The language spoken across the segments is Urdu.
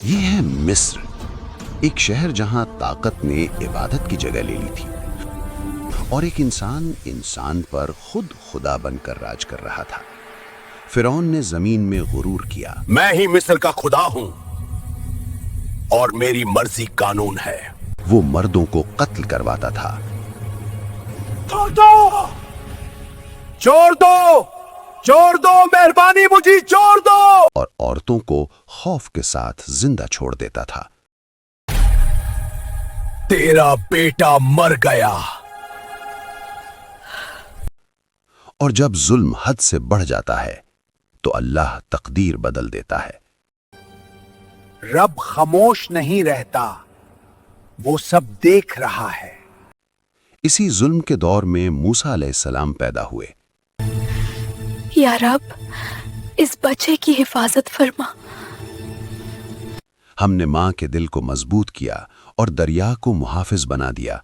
یہ ہے مصر، ایک شہر جہاں طاقت نے عبادت کی جگہ لے لی تھی اور ایک انسان انسان پر خود خدا بن کر راج کر رہا تھا۔ فرعون نے زمین میں غرور کیا، میں ہی مصر کا خدا ہوں اور میری مرضی قانون ہے۔ وہ مردوں کو قتل کرواتا تھا، چھوڑ دو، چھوڑ دو، چھوڑ دو، مہربانی مجھے چھوڑ دو، اور عورتوں کو خوف کے ساتھ زندہ چھوڑ دیتا تھا۔ تیرا بیٹا مر گیا۔ اور جب ظلم حد سے بڑھ جاتا ہے تو اللہ تقدیر بدل دیتا ہے۔ رب خاموش نہیں رہتا، وہ سب دیکھ رہا ہے۔ اسی ظلم کے دور میں موسیٰ علیہ السلام پیدا ہوئے۔ یا رب، اس بچے کی حفاظت فرما۔ ہم نے ماں کے دل کو مضبوط کیا اور دریا کو محافظ بنا دیا۔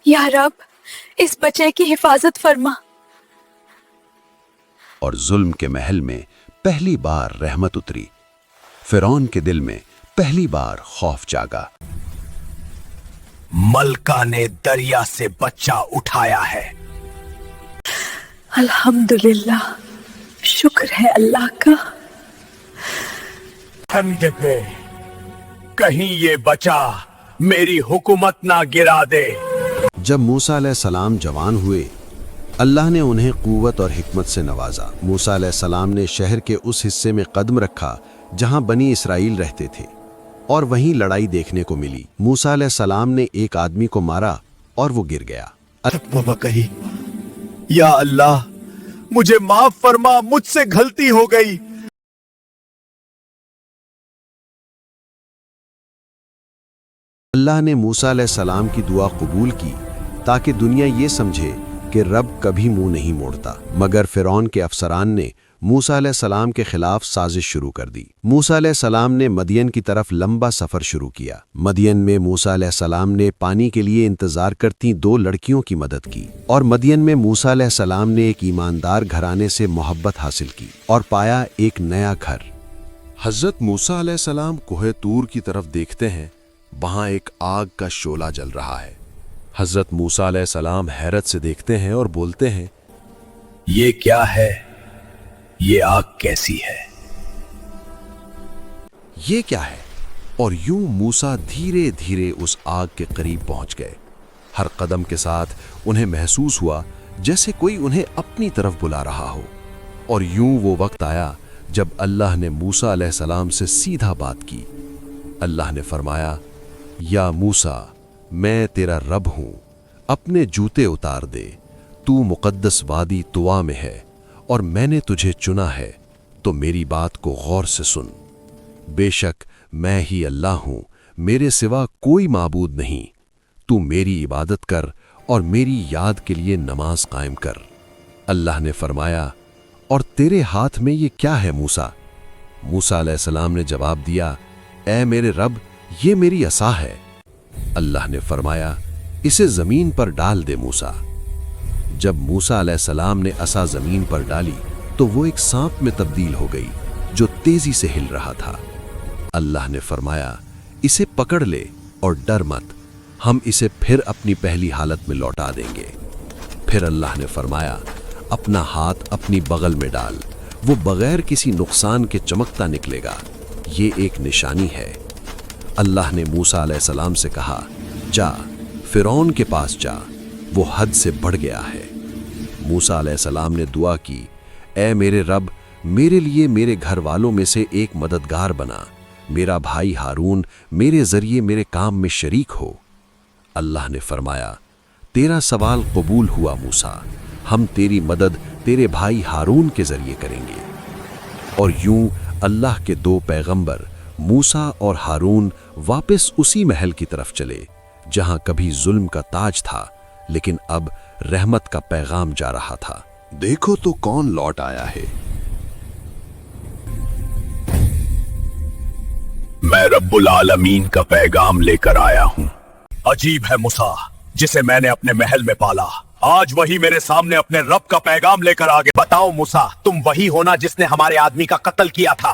یا رب، اس بچے کی حفاظت فرما۔ اور ظلم کے محل میں پہلی بار رحمت اتری۔ فرعون کے دل میں پہلی بار خوف جاگا۔ ملکہ نے دریا سے بچہ اٹھایا ہے۔ الحمدللہ، شکر ہے اللہ کا۔ حمد پہ کہیں یہ بچہ میری حکومت نہ گرا دے۔ جب موسیٰ علیہ السلام جوان ہوئے، اللہ نے انہیں قوت اور حکمت سے نوازا۔ موسیٰ علیہ السلام نے شہر کے اس حصے میں قدم رکھا جہاں بنی اسرائیل رہتے تھے، اور وہیں لڑائی دیکھنے کو ملی۔ موسیٰ علیہ السلام نے ایک آدمی کو مارا اور وہ گر گیا۔ بابا کہی، یا اللہ مجھے معاف فرما، مجھ سے غلطی ہو گئی۔ اللہ نے موسیٰ علیہ السلام کی دعا قبول کی تاکہ دنیا یہ سمجھے کہ رب کبھی منہ نہیں موڑتا۔ مگر فرعون کے افسران نے موسیٰ علیہ السلام کے خلاف سازش شروع کر دی۔ موسیٰ علیہ السلام نے مدین کی طرف لمبا سفر شروع کیا۔ مدین میں موسیٰ علیہ السلام نے پانی کے لیے انتظار کرتی 2 لڑکیوں کی مدد کی، اور مدین میں موسیٰ علیہ السلام نے ایک ایماندار گھرانے سے محبت حاصل کی اور پایا ایک نیا گھر۔ حضرت موسیٰ علیہ السلام کوہ طور کی طرف دیکھتے ہیں، وہاں ایک آگ کا شعلہ جل رہا ہے۔ حضرت موسیٰ علیہ السلام حیرت سے دیکھتے ہیں اور بولتے ہیں، یہ کیا ہے؟ یہ آگ کیسی ہے؟ یہ کیا ہے؟ اور یوں موسیٰ دھیرے دھیرے اس آگ کے قریب پہنچ گئے۔ ہر قدم کے ساتھ انہیں محسوس ہوا جیسے کوئی انہیں اپنی طرف بلا رہا ہو۔ اور یوں وہ وقت آیا جب اللہ نے موسیٰ علیہ السلام سے سیدھا بات کی۔ اللہ نے فرمایا، یا موسیٰ، میں تیرا رب ہوں، اپنے جوتے اتار دے، تو مقدس وادی طوا میں ہے اور میں نے تجھے چنا ہے، تو میری بات کو غور سے سن۔ بے شک میں ہی اللہ ہوں، میرے سوا کوئی معبود نہیں، تو میری عبادت کر اور میری یاد کے لیے نماز قائم کر۔ اللہ نے فرمایا، اور تیرے ہاتھ میں یہ کیا ہے موسیٰ؟ موسیٰ علیہ السلام نے جواب دیا، اے میرے رب، یہ میری عصا ہے۔ اللہ نے فرمایا، اسے زمین پر ڈال دے موسیٰ۔ جب موسیٰ علیہ السلام نے عصا زمین پر ڈالی تو وہ ایک سانپ میں تبدیل ہو گئی جو تیزی سے ہل رہا تھا۔ اللہ نے فرمایا، اسے پکڑ لے اور ڈر مت، ہم اسے پھر اپنی پہلی حالت میں لوٹا دیں گے۔ پھر اللہ نے فرمایا، اپنا ہاتھ اپنی بغل میں ڈال، وہ بغیر کسی نقصان کے چمکتا نکلے گا، یہ ایک نشانی ہے۔ اللہ نے موسیٰ علیہ السلام سے کہا، جا فرعون کے پاس جا، وہ حد سے بڑھ گیا ہے۔ موسیٰ علیہ السلام نے دعا کی، اے میرے رب، میرے لیے میرے گھر والوں میں سے ایک مددگار بنا، میرا بھائی ہارون میرے ذریعے میرے کام میں شریک ہو۔ اللہ نے فرمایا، تیرا سوال قبول ہوا موسیٰ، ہم تیری مدد تیرے بھائی ہارون کے ذریعے کریں گے۔ اور یوں اللہ کے 2 پیغمبر موسیٰ اور ہارون واپس اسی محل کی طرف چلے جہاں کبھی ظلم کا تاج تھا، لیکن اب رحمت کا پیغام جا رہا تھا۔ دیکھو تو کون لوٹ آیا ہے۔ میں رب العالمین کا پیغام لے کر آیا ہوں۔ عجیب ہے موسیٰ، جسے میں نے اپنے محل میں پالا، آج وہی میرے سامنے اپنے رب کا پیغام لے کر آگے۔ بتاؤ موسیٰ، تم وہی ہونا جس نے ہمارے آدمی کا قتل کیا تھا